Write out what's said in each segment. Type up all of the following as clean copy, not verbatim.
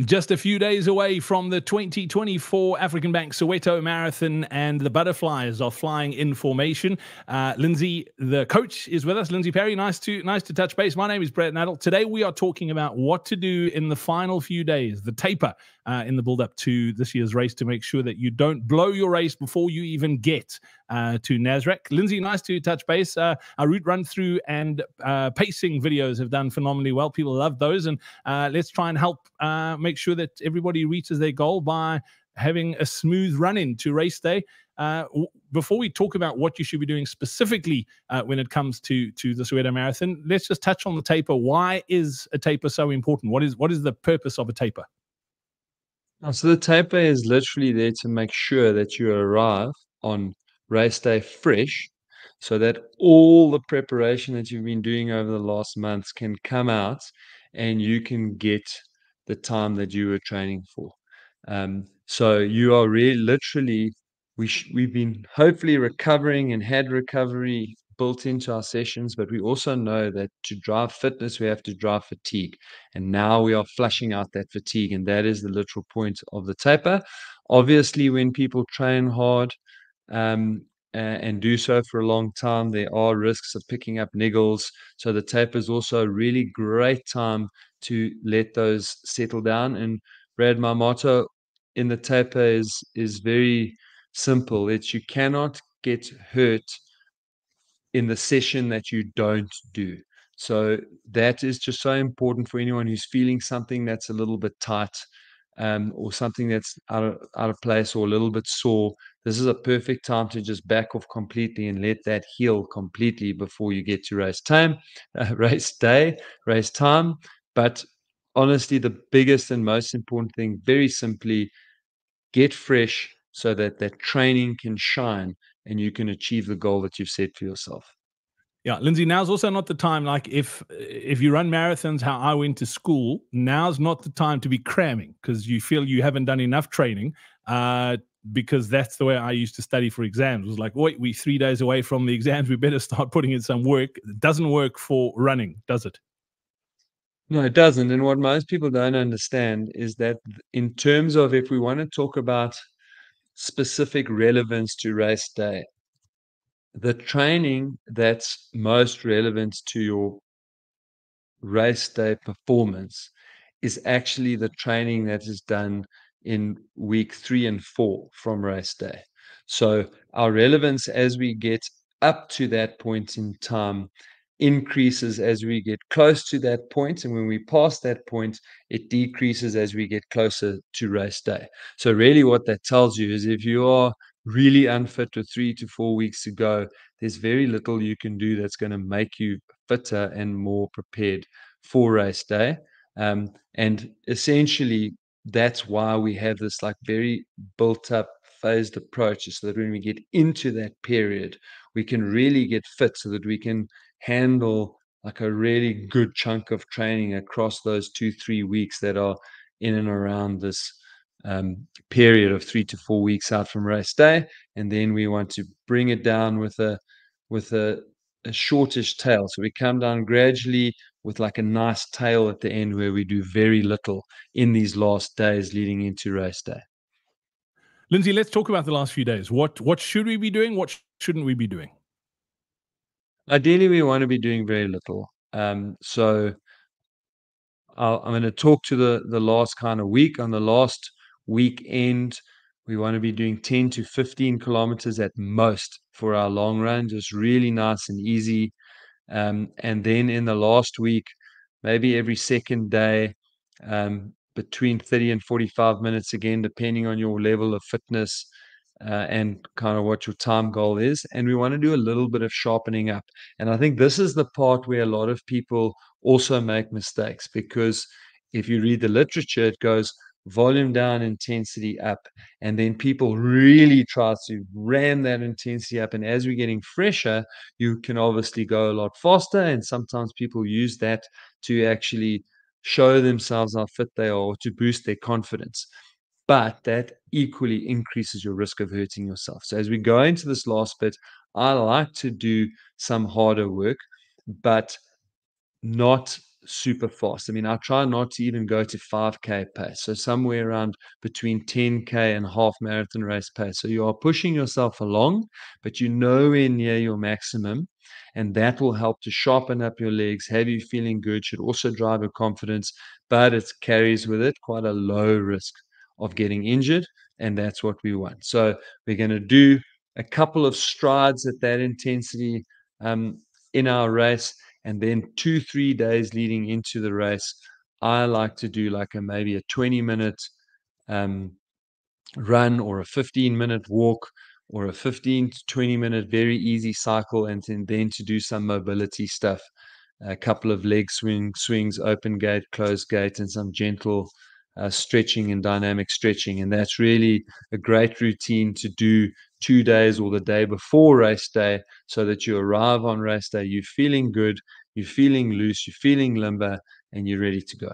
Just a few days away from the 2024 African Bank Soweto Marathon, and the butterflies are flying in formation. Lindsay, the coach, is with us. Lindsay Perry, nice to touch base. My name is Brett Nadel. Today we are talking about what to do in the final few days, the taper in the build-up to this year's race, to make sure that you don't blow your race before you even get to Nasrec. Lindsay, nice to touch base. Our route run through and pacing videos have done phenomenally well. People love those, and let's try and help make sure that everybody reaches their goal by having a smooth run into race day. Before we talk about what you should be doing specifically when it comes to the Soweto Marathon, let's just touch on the taper. Why is a taper so important? What is the purpose of a taper? So the taper is literally there to make sure that you arrive on race day fresh, so that all the preparation that you've been doing over the last months can come out and you can get the time that you were training for. So you are really literally, we've been hopefully recovering and had recovery built into our sessions, but we also know that to drive fitness, we have to drive fatigue. And now we are flushing out that fatigue, and that is the literal point of the taper. Obviously, when people train hard, and do so for a long time, there are risks of picking up niggles. So the taper is also a really great time to let those settle down. And Brad, my motto in the taper is very simple. It's you cannot get hurt in the session that you don't do. So that is just so important for anyone who's feeling something that's a little bit tight, or something that's out of place or a little bit sore. This is a perfect time to just back off completely and let that heal completely before you get to race time, race day, race time. But honestly, the biggest and most important thing, very simply, get fresh so that that training can shine and you can achieve the goal that you've set for yourself. Yeah, Lindsay, now's also not the time. Like if you run marathons, how I went to school, now's not the time to be cramming because you feel you haven't done enough training. Because that's the way I used to study for exams. It was like, wait, we're 3 days away from the exams. We better start putting in some work. It doesn't work for running, does it? No, it doesn't. And what most people don't understand is that in terms of if we want to talk about specific relevance to race day, the training that's most relevant to your race day performance is actually the training that is done in week 3 and 4 from race day. So our relevance as we get up to that point in time increases as we get close to that point, and when we pass that point, it decreases as we get closer to race day. So really what that tells you is if you are really unfit with 3 to 4 weeks to go, there's very little you can do that's going to make you fitter and more prepared for race day. And essentially, that's why we have this like very built up phased approach, so that when we get into that period, we can really get fit so that we can handle like a really good chunk of training across those 2, 3 weeks that are in and around this period of 3 to 4 weeks out from race day. And then we want to bring it down with a shortish tail. So we come down gradually with like a nice tail at the end where we do very little in these last days leading into race day. Lindsay, let's talk about the last few days. What should we be doing? What shouldn't we be doing? Ideally, we want to be doing very little. So I'm going to talk to the last kind of week. On the last weekend, we want to be doing 10 to 15 kilometers at most for our long run, just really nice and easy. And then in the last week, maybe every second day, between 30 and 45 minutes, again, depending on your level of fitness, and kind of what your time goal is. And we want to do a little bit of sharpening up. And I think this is the part where a lot of people also make mistakes, because if you read the literature, it goes volume down, intensity up. And then people really try to ram that intensity up. And as we're getting fresher, you can obviously go a lot faster. And sometimes people use that to actually show themselves how fit they are or to boost their confidence. But that equally increases your risk of hurting yourself. So as we go into this last bit, I like to do some harder work, but not super fast. I mean, I try not to even go to 5K pace. So somewhere around between 10K and half marathon race pace. So you are pushing yourself along, but you're nowhere near your maximum. And that will help to sharpen up your legs, have you feeling good, should also drive your confidence, but it carries with it quite a low risk of getting injured. And that's what we want. So we're going to do a couple of strides at that intensity in our race. And then 2-3 days leading into the race, I like to do like maybe a 20-minute run or a 15-minute walk or a 15 to 20-minute very easy cycle, and then to do some mobility stuff, a couple of leg swings, open gate, closed gate, and some gentle stretching and dynamic stretching. And that's really a great routine to do 2 days or the day before race day, so that you arrive on race day, you're feeling good, you're feeling loose, you're feeling limber, and you're ready to go.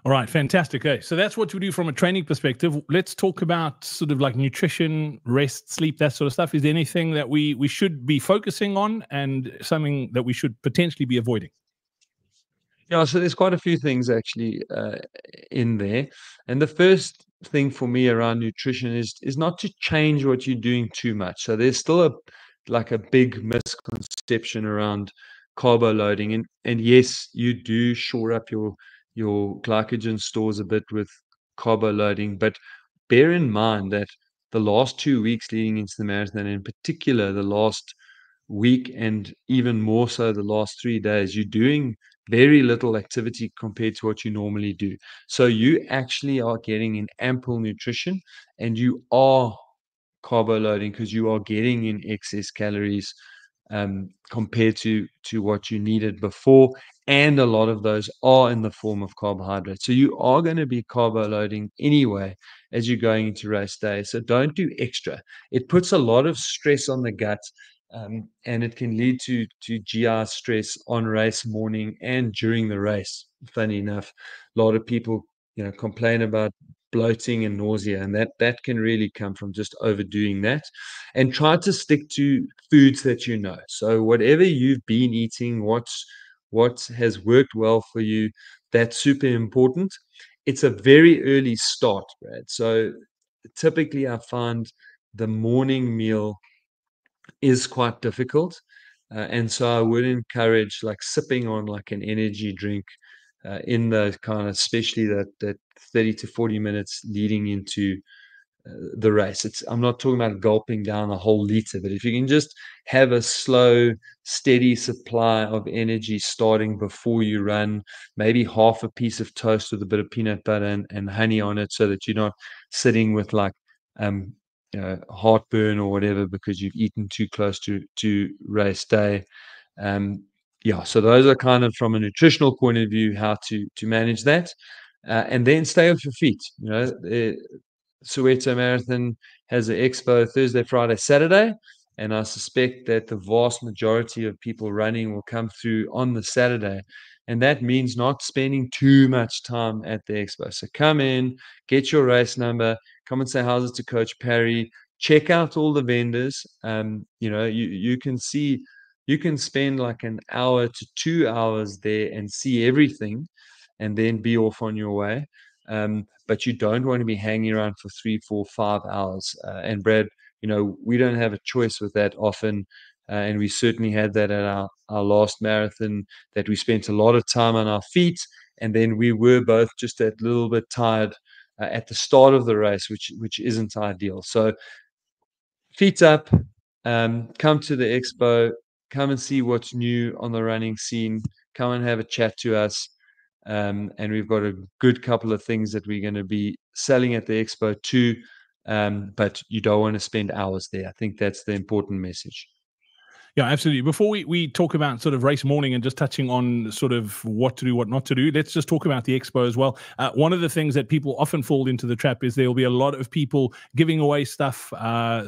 All right, fantastic. Okay, so that's what we do from a training perspective. Let's talk about sort of like nutrition, rest, sleep, that sort of stuff. Is there anything that we should be focusing on, and something that we should potentially be avoiding? Yeah, so there's quite a few things actually in there. And the first thing for me around nutrition is not to change what you're doing too much. So there's still a big misconception around carbo loading. And yes, you do shore up your glycogen stores a bit with carbo loading, but bear in mind that the last 2 weeks leading into the marathon, in particular the last week and even more so the last 3 days, you're doing very little activity compared to what you normally do. So you actually are getting in ample nutrition, and you are carbo loading because you are getting in excess calories compared to what you needed before. And a lot of those are in the form of carbohydrates. So you are going to be carbo loading anyway as you're going into race day. So don't do extra. It puts a lot of stress on the gut, and it can lead to GI stress on race morning and during the race. Funny enough, a lot of people complain about bloating and nausea, and that can really come from just overdoing that. And try to stick to foods that you know. So whatever you've been eating, what has worked well for you, that's super important. It's a very early start, Brad. So typically I find the morning meal is quite difficult. And so I would encourage like sipping on like an energy drink in the kind of, especially that 30 to 40 minutes leading into the race. I'm not talking about gulping down a whole liter, but if you can just have a slow, steady supply of energy starting before you run, maybe half a piece of toast with a bit of peanut butter and honey on it, so that you're not sitting with like heartburn or whatever because you've eaten too close to race day. Yeah, so those are kind of from a nutritional point of view how to manage that, and then stay off your feet. Soweto Marathon has an expo Thursday, Friday, Saturday, and I suspect that the vast majority of people running will come through on the Saturday. And that means not spending too much time at the expo. So come in, get your race number, come and say how's it to Coach Parry, check out all the vendors. You can see, you can spend like an hour to 2 hours there and see everything, and then be off on your way. But you don't want to be hanging around for 3, 4, 5 hours. And Brad, we don't have a choice with that often. And we certainly had that at our last marathon, that we spent a lot of time on our feet. And then we were both just a little bit tired at the start of the race, which isn't ideal. So feet up, come to the expo, come and see what's new on the running scene, come and have a chat to us. And we've got a good couple of things that we're going to be selling at the expo too. But you don't want to spend hours there. I think that's the important message. Yeah, absolutely. Before we talk about sort of race morning and just touching on sort of what to do, what not to do, let's just talk about the expo as well. One of the things that people often fall into the trap is there will be a lot of people giving away stuff,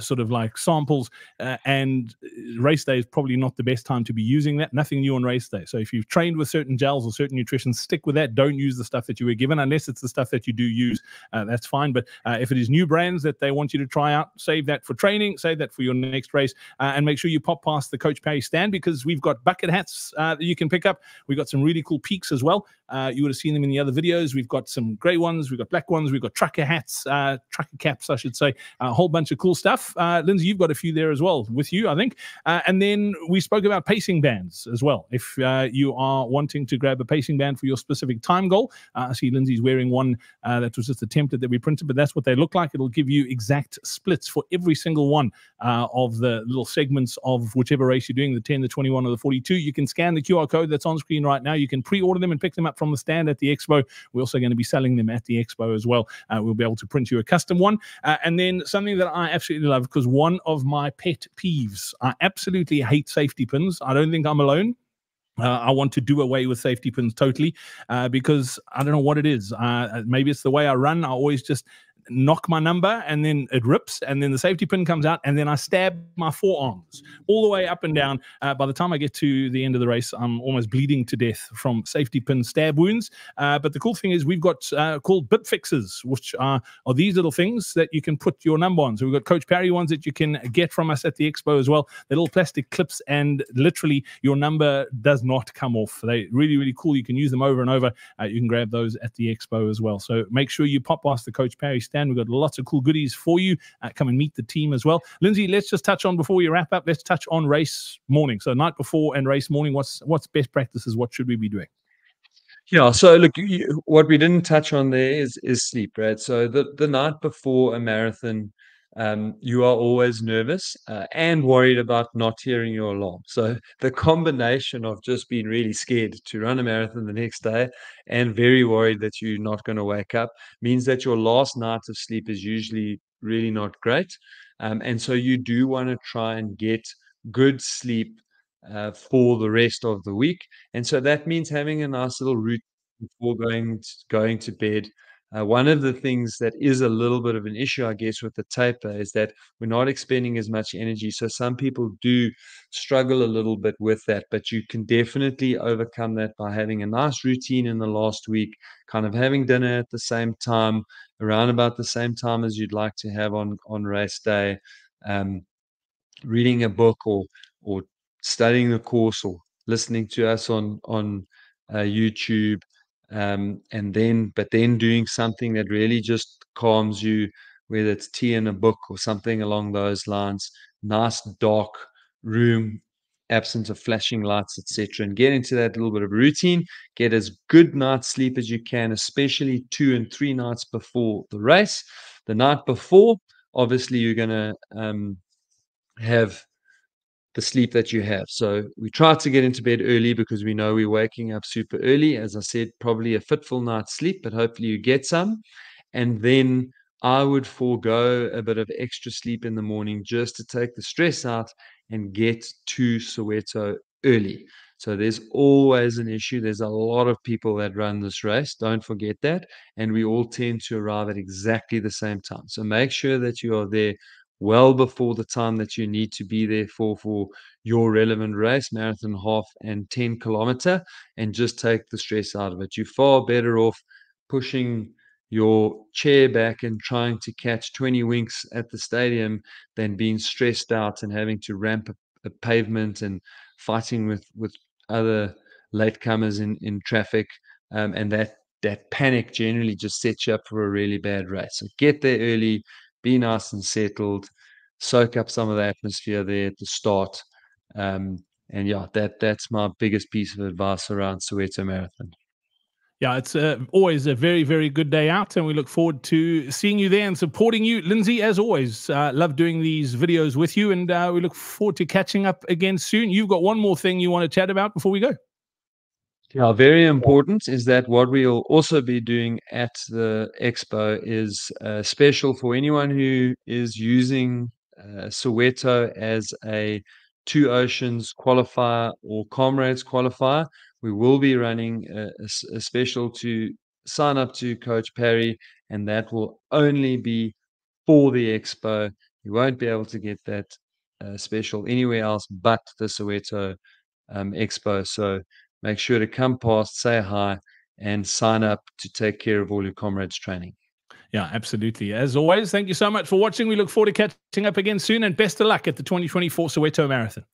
sort of like samples, and race day is probably not the best time to be using that. Nothing new on race day. So if you've trained with certain gels or certain nutrition, stick with that. Don't use the stuff that you were given unless it's the stuff that you do use. That's fine. But if it is new brands that they want you to try out, save that for training, save that for your next race, and make sure you pop past the Coach Parry stand, because we've got bucket hats that you can pick up. We've got some really cool peaks as well. You would have seen them in the other videos. We've got some grey ones, we've got black ones, we've got trucker hats, trucker caps, I should say, a whole bunch of cool stuff. Lindsay, you've got a few there as well with you, I think. And then we spoke about pacing bands as well. If you are wanting to grab a pacing band for your specific time goal, I see Lindsay's wearing one that was just a template that we printed, but that's what they look like. It'll give you exact splits for every single one of the little segments of whichever race you're doing, the 10, the 21, or the 42. You can scan the QR code that's on screen right now. You can pre-order them and pick them up from the stand at the Expo. We're also going to be selling them at the Expo as well. We'll be able to print you a custom one. And then something that I absolutely love, because one of my pet peeves, I absolutely hate safety pins. I don't think I'm alone. I want to do away with safety pins totally, because I don't know what it is. Maybe it's the way I run. I always just knock my number and then it rips, and then the safety pin comes out, and then I stab my forearms all the way up and down. By the time I get to the end of the race, I'm almost bleeding to death from safety pin stab wounds. But the cool thing is we've got called bit fixes, which are these little things that you can put your number on. So we've got Coach Parry ones that you can get from us at the Expo as well. They're little plastic clips, and literally your number does not come off. They're really, really cool. You can use them over and over. You can grab those at the Expo as well. So make sure you pop past the Coach Parry stand. We've got lots of cool goodies for you. Come and meet the team as well. Lindsay, let's just touch on, before we wrap up, let's touch on race morning. So night before and race morning, what's best practices? What should we be doing? Yeah, so look, what we didn't touch on there is sleep, right? So the night before a marathon, you are always nervous and worried about not hearing your alarm. So the combination of just being really scared to run a marathon the next day and very worried that you're not going to wake up means that your last night of sleep is usually really not great. And so you do want to try and get good sleep for the rest of the week. And so that means having a nice little routine before going to bed. One of the things that is a little bit of an issue, I guess, with the taper is that we're not expending as much energy. So some people do struggle a little bit with that, but you can definitely overcome that by having a nice routine in the last week, kind of having dinner at the same time, around about the same time as you'd like to have on race day. Reading a book, or studying the course, or listening to us on YouTube, and then doing something that really just calms you, whether it's tea and a book or something along those lines. Nice dark room, absence of flashing lights, etc., and get into that little bit of routine. Get as good night's sleep as you can, especially 2 and 3 nights before the race. The night before, obviously, you're going to have the sleep that you have. So we try to get into bed early because we know we're waking up super early. As I said, probably a fitful night's sleep, but hopefully you get some. And then I would forego a bit of extra sleep in the morning just to take the stress out and get to Soweto early. So there's always an issue. There's a lot of people that run this race. Don't forget that. And we all tend to arrive at exactly the same time. So make sure that you are there well before the time that you need to be there for your relevant race, marathon, half, and 10 kilometer, and just take the stress out of it. You're far better off pushing your chair back and trying to catch 20 winks at the stadium than being stressed out and having to ramp a pavement and fighting with other latecomers in traffic. And that panic generally just sets you up for a really bad race. So get there early, be nice and settled, soak up some of the atmosphere there at the start. And yeah, that's my biggest piece of advice around Soweto Marathon. Yeah, it's always a very, very good day out, and we look forward to seeing you there and supporting you. Lindsay, as always, love doing these videos with you, and we look forward to catching up again soon. You've got one more thing you want to chat about before we go? Yeah, very important is that what we'll also be doing at the Expo is special for anyone who is using Soweto as a Two Oceans qualifier or Comrades qualifier. We will be running a special to sign up to Coach Parry, and that will only be for the Expo. You won't be able to get that special anywhere else but the Soweto Expo. So make sure to come past, say hi, and sign up to take care of all your comrades training. Yeah, absolutely. As always, thank you so much for watching. We look forward to catching up again soon, and best of luck at the 2024 Soweto Marathon.